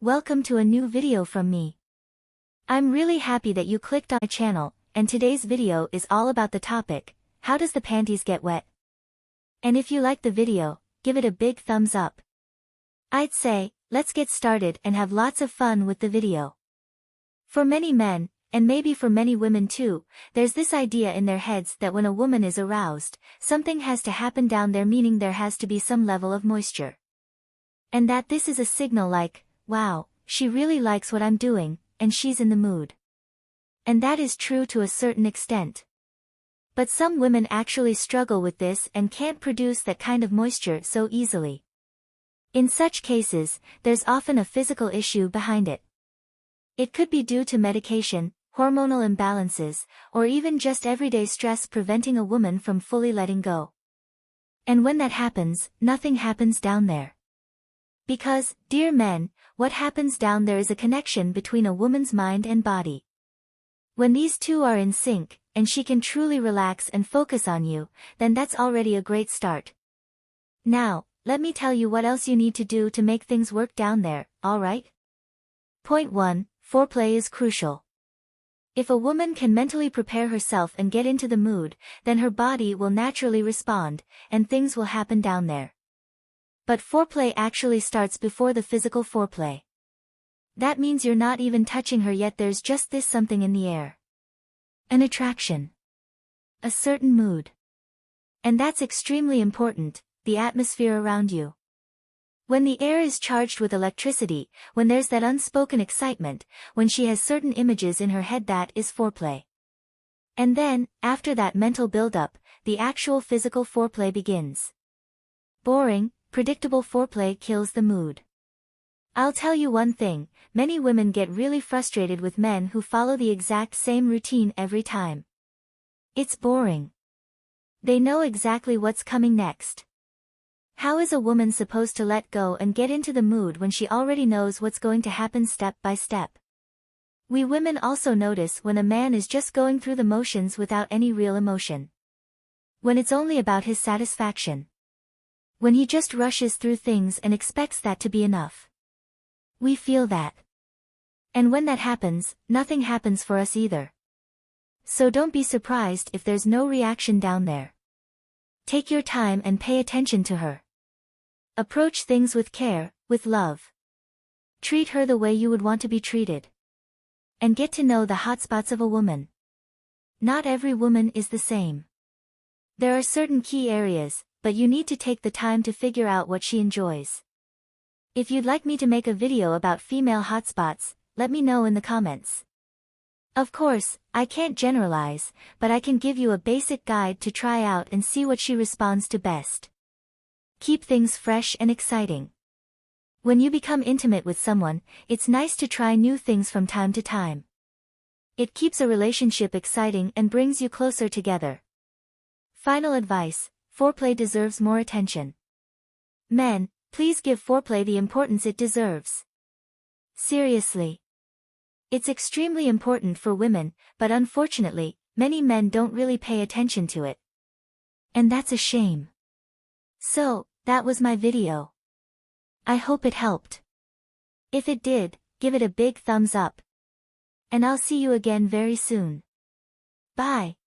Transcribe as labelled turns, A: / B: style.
A: welcome to a new video from me. I'm really happy that you clicked on my channel, and today's video is all about the topic, how does the panties get wet? And if you like the video, give it a big thumbs up. I'd say, let's get started and have lots of fun with the video. For many men, and maybe for many women too, there's this idea in their heads that when a woman is aroused, something has to happen down there, meaning there has to be some level of moisture. And that this is a signal like, wow, she really likes what I'm doing, and she's in the mood. And that is true to a certain extent. But some women actually struggle with this and can't produce that kind of moisture so easily. In such cases, there's often a physical issue behind it. It could be due to medication, hormonal imbalances, or even just everyday stress preventing a woman from fully letting go. And when that happens, nothing happens down there. Because, dear men, what happens down there is a connection between a woman's mind and body. When these two are in sync, and she can truly relax and focus on you, then that's already a great start. Now, let me tell you what else you need to do to make things work down there, alright? Point 1, foreplay is crucial. If a woman can mentally prepare herself and get into the mood, then her body will naturally respond, and things will happen down there. But foreplay actually starts before the physical foreplay. That means you're not even touching her yet, there's just this something in the air. An attraction. A certain mood. And that's extremely important, the atmosphere around you. When the air is charged with electricity, when there's that unspoken excitement, when she has certain images in her head, that is foreplay. And then, after that mental build-up, the actual physical foreplay begins. Boring, predictable foreplay kills the mood. I'll tell you one thing, many women get really frustrated with men who follow the exact same routine every time. It's boring. They know exactly what's coming next. How is a woman supposed to let go and get into the mood when she already knows what's going to happen step by step? We women also notice when a man is just going through the motions without any real emotion. When it's only about his satisfaction. When he just rushes through things and expects that to be enough. We feel that. And when that happens, nothing happens for us either. So don't be surprised if there's no reaction down there. Take your time and pay attention to her. Approach things with care, with love. Treat her the way you would want to be treated. And get to know the hotspots of a woman. Not every woman is the same. There are certain key areas, but you need to take the time to figure out what she enjoys. If you'd like me to make a video about female hotspots, let me know in the comments. Of course, I can't generalize, but I can give you a basic guide to try out and see what she responds to best. Keep things fresh and exciting. When you become intimate with someone, it's nice to try new things from time to time. It keeps a relationship exciting and brings you closer together. Final advice, foreplay deserves more attention. Men, please give foreplay the importance it deserves. Seriously. It's extremely important for women, but unfortunately, many men don't really pay attention to it. And that's a shame. So, that was my video. I hope it helped. If it did, give it a big thumbs up. And I'll see you again very soon. Bye.